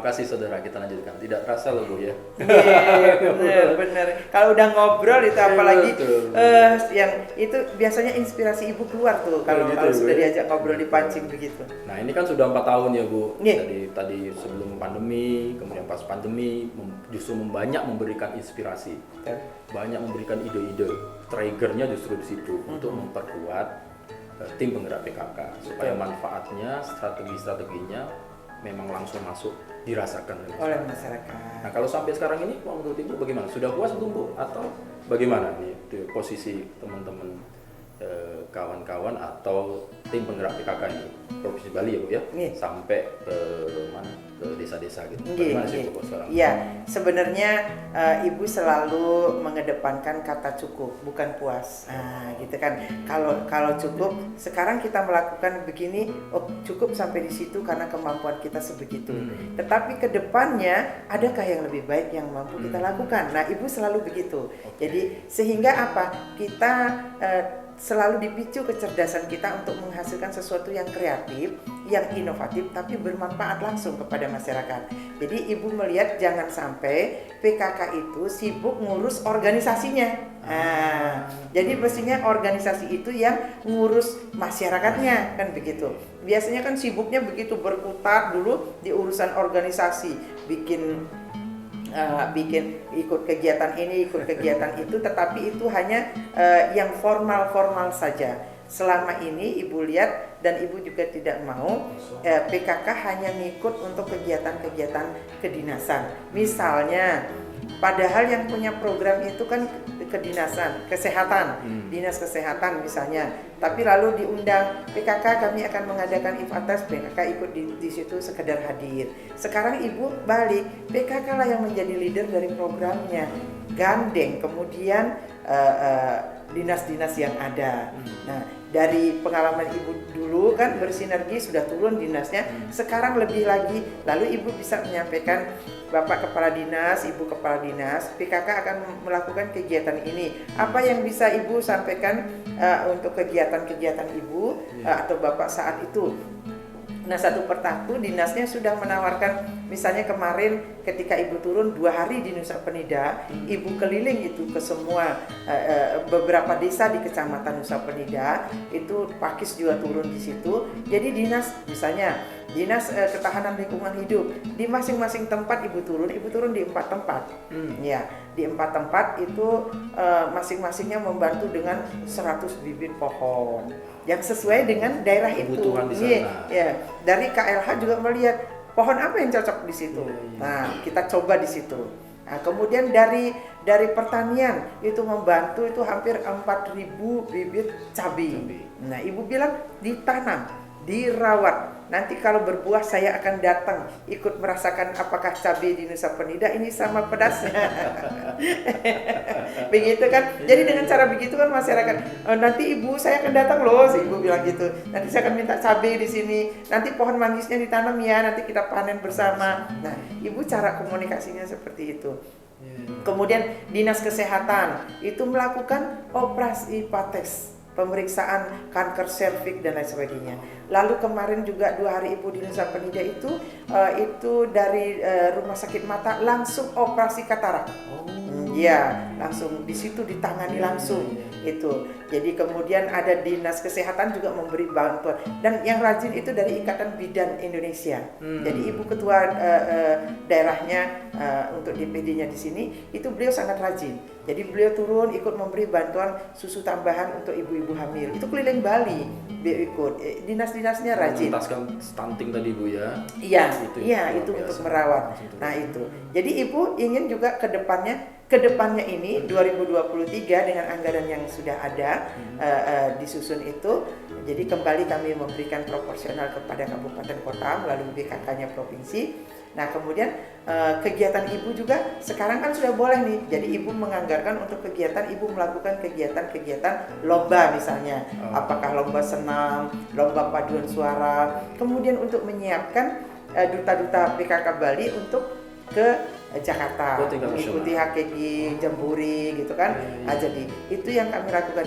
kasih saudara, kita lanjutkan. Tidak terasa loh Bu ya. Iya, benar. Kalau udah ngobrol itu apalagi yang itu biasanya inspirasi ibu keluar tuh kalau gitu, kalau Bu, sudah ya? diajak ngobrol dipancing begitu. Nah ini kan sudah 4 tahun ya Bu. Iya. Jadi tadi sebelum pandemi, kemudian pas pandemi justru banyak memberikan inspirasi, banyak memberikan ide-ide. Triggernya justru di situ untuk memperkuat tim penggerak PKK supaya manfaatnya, strategi-strateginya memang langsung masuk dirasakan oleh masyarakat. Nah kalau sampai sekarang ini menurut Ibu bagaimana? Sudah puas belum Bu? Atau bagaimana nih di posisi teman-teman kawan-kawan atau tim penggerak PKK ini Provinsi Bali ya Bu ya? Sampai mana? Ke desa-desa gitu. Bagaimana sih Bu sekarang? Iya, sebenarnya Ibu selalu mengedepankan kata cukup, bukan puas. Nah, gitu kan. Kalau cukup, sekarang kita melakukan begini, oh cukup sampai di situ karena kemampuan kita sebegitu. Tetapi ke depannya adakah yang lebih baik yang mampu kita lakukan? Nah, Ibu selalu begitu. Jadi sehingga apa? Kita selalu dipicu kecerdasan kita untuk menghasilkan sesuatu yang kreatif, yang inovatif, tapi bermanfaat langsung kepada masyarakat. Jadi Ibu melihat jangan sampai PKK itu sibuk ngurus organisasinya. Nah, jadi mestinya organisasi itu yang ngurus masyarakatnya, kan begitu. Biasanya kan sibuknya begitu berkutat dulu di urusan organisasi, bikin ikut kegiatan ini, ikut kegiatan itu, tetapi itu hanya yang formal-formal saja. Selama ini Ibu lihat dan Ibu juga tidak mau PKK hanya ngikut untuk kegiatan-kegiatan kedinasan. Misalnya, padahal yang punya program itu kan kedinasan, kesehatan, dinas kesehatan misalnya. Tapi lalu diundang PKK, kami akan mengadakan IFATES, PKK ikut di situ sekedar hadir. Sekarang Ibu balik, PKK lah yang menjadi leader dari programnya, gandeng kemudian dinas-dinas yang ada. Nah, dari pengalaman Ibu dulu kan bersinergi sudah turun dinasnya, sekarang lebih lagi, lalu Ibu bisa menyampaikan, Bapak Kepala Dinas, Ibu Kepala Dinas, PKK akan melakukan kegiatan ini. Apa yang bisa Ibu sampaikan untuk kegiatan-kegiatan Ibu atau Bapak saat itu? Nah, satu persatu dinasnya sudah menawarkan, misalnya kemarin ketika Ibu turun 2 hari di Nusa Penida, Ibu keliling itu ke semua beberapa desa di Kecamatan Nusa Penida, itu Pakis juga turun di situ. Jadi dinas, misalnya Dinas Ketahanan Lingkungan Hidup, di masing-masing tempat Ibu turun di 4 tempat. Ya, di 4 tempat itu masing-masingnya membantu dengan 100 bibit pohon yang sesuai dengan daerah kebutuhan itu. Di sana. Ya, dari KLH juga melihat pohon apa yang cocok di situ. Nah, kita coba di situ. Nah, kemudian dari pertanian itu membantu itu hampir 4.000 bibit cabai. Nah, Ibu bilang ditanam, dirawat. Nanti kalau berbuah saya akan datang ikut merasakan apakah cabai di Nusa Penida ini sama pedasnya. Begitu kan. Jadi dengan cara begitu kan masyarakat, nanti Ibu saya akan datang loh, si Ibu bilang gitu. Nanti saya akan minta cabai di sini. Nanti pohon manggisnya ditanam ya, nanti kita panen bersama. Nah, Ibu cara komunikasinya seperti itu. Kemudian Dinas Kesehatan itu melakukan operasi IPATES, pemeriksaan kanker serviks dan lain sebagainya. Lalu kemarin juga 2 hari Ibu di Nusa Penida itu dari rumah sakit mata langsung operasi katarak. Ya, langsung di situ ditangani langsung itu. Jadi kemudian ada Dinas Kesehatan juga memberi bantuan, dan yang rajin itu dari Ikatan Bidan Indonesia. Jadi Ibu ketua daerahnya untuk DPD-nya di sini itu beliau sangat rajin. Jadi beliau turun ikut memberi bantuan susu tambahan untuk ibu-ibu hamil. Itu keliling Bali, beliau ikut. Dinas-dinasnya rajin. Menuntaskan stunting tadi Bu ya. Iya, itu untuk merawat. Nah itu. Jadi Ibu ingin juga kedepannya ini 2023 dengan anggaran yang sudah ada disusun itu, jadi kembali kami memberikan proporsional kepada kabupaten kota melalui BKK-nya provinsi. Nah kemudian kegiatan Ibu juga sekarang kan sudah boleh nih, jadi Ibu menganggarkan untuk kegiatan, Ibu melakukan kegiatan-kegiatan lomba misalnya, apakah lomba senam, lomba paduan suara, kemudian untuk menyiapkan duta-duta PKK Bali untuk ke Jakarta, mengikuti HKG, Jamburi gitu kan. Nah, jadi itu yang kami lakukan.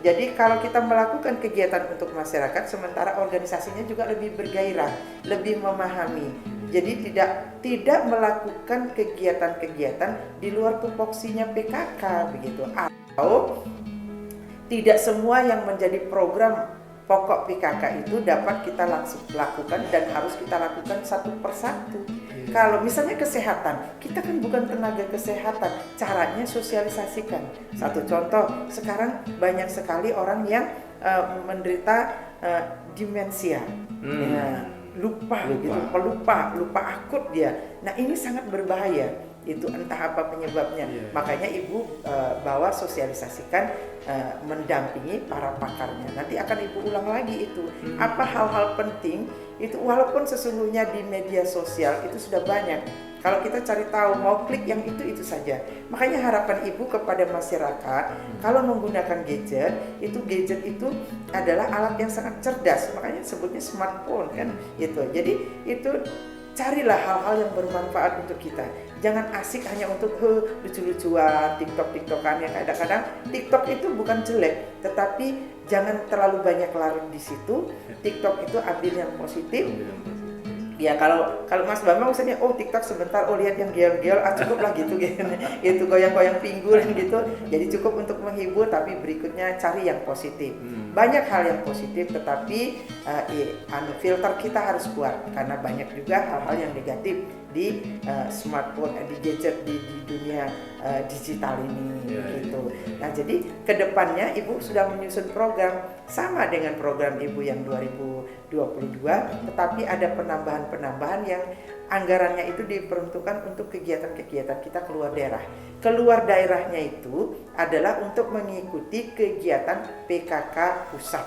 Jadi kalau kita melakukan kegiatan untuk masyarakat, sementara organisasinya juga lebih bergairah, lebih memahami. Jadi tidak melakukan kegiatan-kegiatan di luar tupoksinya PKK begitu. Atau tidak semua yang menjadi program pokok PKK itu dapat kita langsung lakukan dan harus kita lakukan satu persatu. Kalau misalnya kesehatan, kita kan bukan tenaga kesehatan, caranya sosialisasikan. Satu contoh, sekarang banyak sekali orang yang menderita demensia, ya, lupa gitu, lupa akut dia. Nah ini sangat berbahaya. Itu entah apa penyebabnya. Makanya ibu bawa sosialisasikan, mendampingi para pakarnya. Nanti akan ibu ulang lagi itu apa hal-hal penting itu, walaupun sesungguhnya di media sosial itu sudah banyak. Kalau kita cari tahu mau klik yang itu saja. Makanya harapan ibu kepada masyarakat, kalau menggunakan gadget itu adalah alat yang sangat cerdas. Makanya sebutnya smartphone kan itu. Jadi itu carilah hal-hal yang bermanfaat untuk kita. Jangan asik hanya untuk lucu-lucuan, TikTok-TikTokan yang kadang-kadang TikTok itu bukan jelek, tetapi jangan terlalu banyak larut di situ. TikTok itu ambil yang positif. Ya kalau Mas Bambang misalnya TikTok sebentar, lihat yang geol-geol, cukup lah gitu gitu goyang-goyang pinggul gitu. Jadi cukup untuk menghibur, tapi berikutnya cari yang positif. Banyak hal yang positif, tetapi filter kita harus kuat karena banyak juga hal-hal yang negatif di smartphone, di gadget, di dunia digital ini gitu. Nah jadi kedepannya ibu sudah menyusun program sama dengan program ibu yang 2022, tetapi ada penambahan yang anggarannya itu diperuntukkan untuk kegiatan-kegiatan kita keluar daerah. Keluar daerahnya itu adalah untuk mengikuti kegiatan PKK pusat.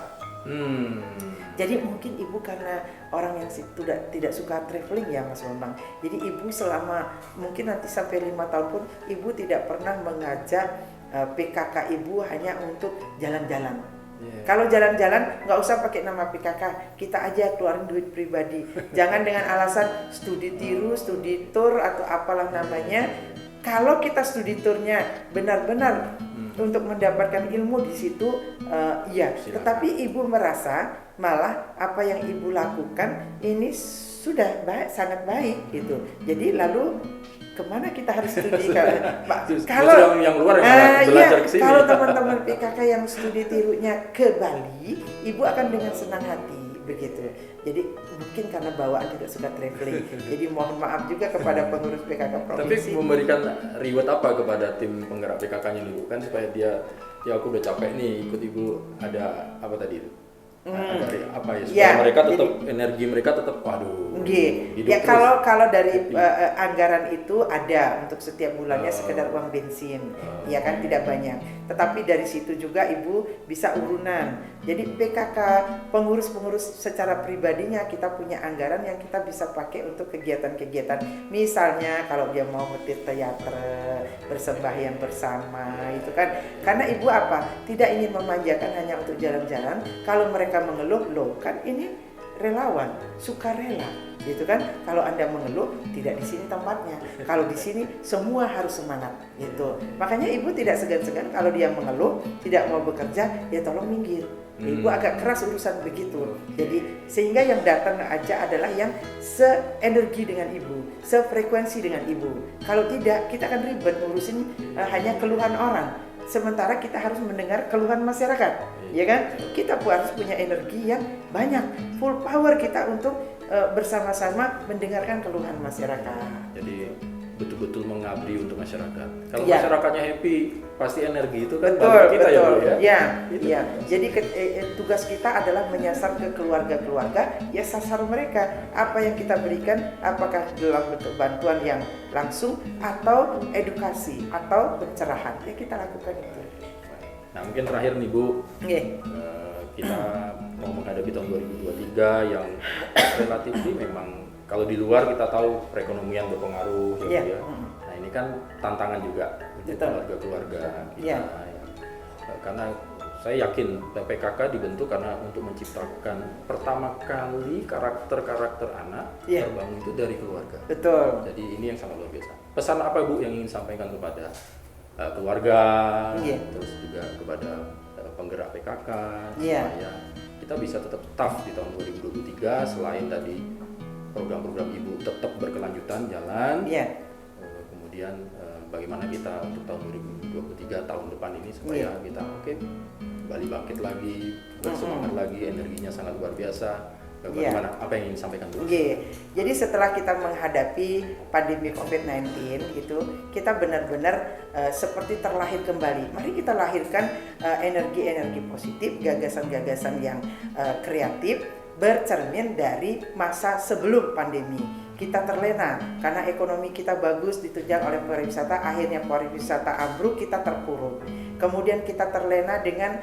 Jadi mungkin ibu karena orang yang tidak suka traveling ya Mas Bambang. Jadi ibu selama mungkin nanti sampai 5 tahun pun ibu tidak pernah mengajak PKK ibu hanya untuk jalan-jalan. Kalau jalan-jalan nggak usah pakai nama PKK, kita aja keluarin duit pribadi. Jangan dengan alasan studi tiru, studi tour atau apalah namanya. Kalau kita studi tournya benar-benar untuk mendapatkan ilmu di situ, tetapi ibu merasa malah apa yang ibu lakukan ini sudah sangat baik gitu. Jadi lalu kemana kita harus studi? Kalau yang luar yang belajar ke sini. Kalau teman-teman PKK yang studi tirunya ke Bali, ibu akan dengan senang hati begitu. Jadi mungkin karena bawaan tidak suka traveling. Jadi mohon maaf juga kepada pengurus PKK provinsi. Tapi memberikan reward apa kepada tim penggerak PKK-nya nih Bu? Kan supaya dia, aku udah capek nih ikut ibu, ada apa tadi itu? Apa ya? Supaya mereka tetap energi mereka tetap ya kalau dari anggaran itu ada untuk setiap bulannya sekedar uang bensin, ya kan tidak banyak. Tetapi dari situ juga ibu bisa urunan. Jadi PKK pengurus secara pribadinya kita punya anggaran yang kita bisa pakai untuk kegiatan-kegiatan. Misalnya kalau dia mau ngetir teater, bersembahyang bersama itu kan. Karena ibu tidak ingin memanjakan hanya untuk jalan-jalan. Kalau mereka mengeluh, kan ini relawan, sukarela, gitu kan? Kalau Anda mengeluh, tidak di sini tempatnya. Kalau di sini semua harus semangat, gitu. Makanya ibu tidak segan-segan kalau dia mengeluh, tidak mau bekerja, ya tolong minggir. Ibu agak keras urusan begitu. Jadi sehingga yang datang aja adalah yang seenergi dengan ibu, sefrekuensi dengan ibu. Kalau tidak, kita akan ribet ngurusin hanya keluhan orang. Sementara kita harus mendengar keluhan masyarakat, ya kan? Kita harus punya energi yang banyak, full power kita untuk bersama-sama mendengarkan keluhan masyarakat. Jadi betul-betul mengabdi untuk masyarakat. Kalau masyarakatnya happy, pasti energi itu kan betul, kita betul. Ya. Jadi tugas kita adalah menyasar ke keluarga-keluarga, ya sasar mereka. Apa yang kita berikan, apakah dalam bentuk bantuan yang langsung atau edukasi atau pencerahan, ya kita lakukan itu. Nah mungkin terakhir nih Bu, kita mau menghadapi tahun 2023 yang relatif memang kalau di luar kita tahu perekonomian berpengaruh ya. Nah ini kan tantangan juga untuk keluarga-keluarga kita. Ya. Karena saya yakin PKK dibentuk karena untuk menciptakan pertama kali karakter-karakter anak terbangun itu dari keluarga. Betul. Jadi ini yang sangat luar biasa. Pesan apa Bu yang ingin sampaikan kepada keluarga, terus juga kepada penggerak PKK supaya kita bisa tetap tough di tahun 2023 selain tadi program-program Ibu tetap berkelanjutan jalan. Iya. Kemudian bagaimana kita untuk tahun 2023 tahun depan ini supaya kita kembali bangkit lagi, bersemangat lagi, energinya sangat luar biasa. Bagaimana apa yang ingin disampaikan Bu? Jadi setelah kita menghadapi pandemi COVID-19 itu, kita benar-benar seperti terlahir kembali. Mari kita lahirkan energi-energi positif, gagasan-gagasan yang kreatif, bercermin dari masa sebelum pandemi. Kita terlena karena ekonomi kita bagus ditunjang oleh pariwisata, akhirnya pariwisata ambruk, kita terpuruk. Kemudian kita terlena dengan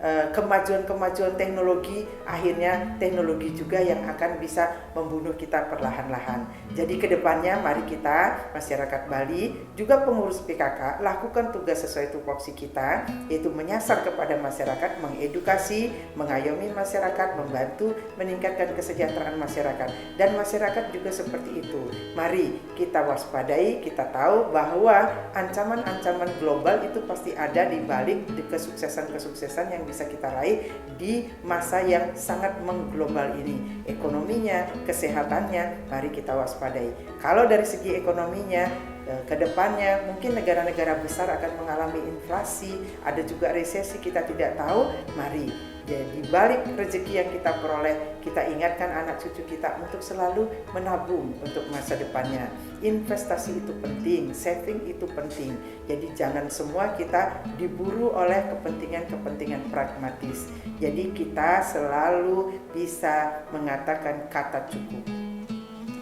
kemajuan-kemajuan teknologi, akhirnya teknologi juga yang akan bisa membunuh kita perlahan-lahan. Jadi kedepannya mari kita masyarakat Bali, juga pengurus PKK, lakukan tugas sesuai tupoksi kita, yaitu menyasar kepada masyarakat, mengedukasi, mengayomi masyarakat, membantu meningkatkan kesejahteraan masyarakat. Dan masyarakat juga seperti itu. Mari kita waspadai, kita tahu bahwa ancaman-ancaman global itu pasti ada di balik kesuksesan-kesuksesan yang bisa kita raih di masa yang sangat mengglobal ini. Ekonominya, kesehatannya, mari kita waspadai. Kalau dari segi ekonominya, ke depannya mungkin negara-negara besar akan mengalami inflasi, ada juga resesi, kita tidak tahu. Mari jadi balik rezeki yang kita peroleh, kita ingatkan anak cucu kita untuk selalu menabung untuk masa depannya. Investasi itu penting, saving itu penting. Jadi jangan semua kita diburu oleh kepentingan-kepentingan pragmatis. Jadi kita selalu bisa mengatakan kata cukup.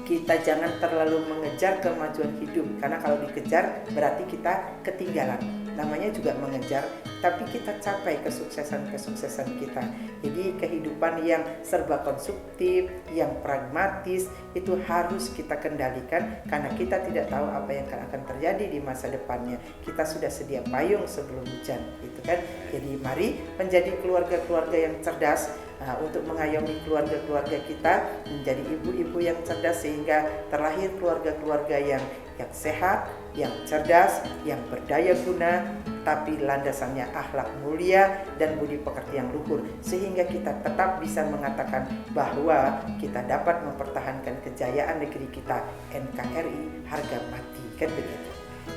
Kita jangan terlalu mengejar kemajuan hidup, karena kalau dikejar berarti kita ketinggalan. Namanya juga mengejar, tapi kita capai kesuksesan-kesuksesan kita. Jadi kehidupan yang serba konsumtif, yang pragmatis itu harus kita kendalikan, karena kita tidak tahu apa yang akan terjadi di masa depannya. Kita sudah sedia payung sebelum hujan, gitu kan? Jadi mari menjadi keluarga-keluarga yang cerdas, untuk mengayomi keluarga-keluarga kita menjadi ibu-ibu yang cerdas, sehingga terlahir keluarga-keluarga yang sehat, yang cerdas, yang berdaya guna, tapi landasannya akhlak mulia dan budi pekerti yang luhur, sehingga kita tetap bisa mengatakan bahwa kita dapat mempertahankan kejayaan negeri kita, NKRI harga mati, kan begitu.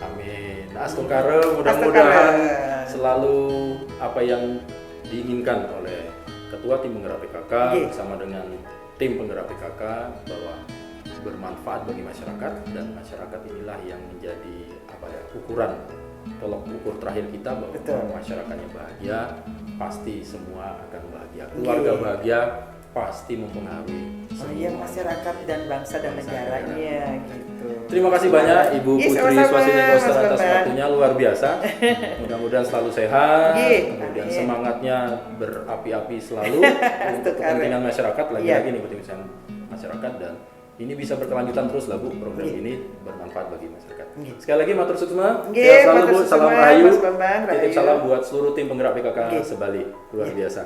Amin. Astokare, mudah-mudahan selalu apa yang diinginkan oleh Ketua Tim Penggerak PKK bersama dengan tim penggerak PKK bahwa bermanfaat bagi masyarakat, dan masyarakat inilah yang menjadi ukuran tolok ukur terakhir kita bahwa masyarakatnya bahagia, pasti semua akan bahagia. Keluarga bahagia pasti mempengaruhi semua masyarakat dan bangsa dan negaranya gitu. Terima kasih banyak Ibu Putri Swasini Koster atas waktunya, luar biasa. Mudah-mudahan selalu sehat, kemudian semangatnya berapi-api selalu untuk kepentingan masyarakat, lagi-lagi nih kepentingan masyarakat, dan ini bisa berkelanjutan terus lah Bu, program ini bermanfaat bagi masyarakat. Sekali lagi matur sukma, sehat selalu Bu, salam rahayu, titip salam buat seluruh tim penggerak PKK Sebali, luar biasa.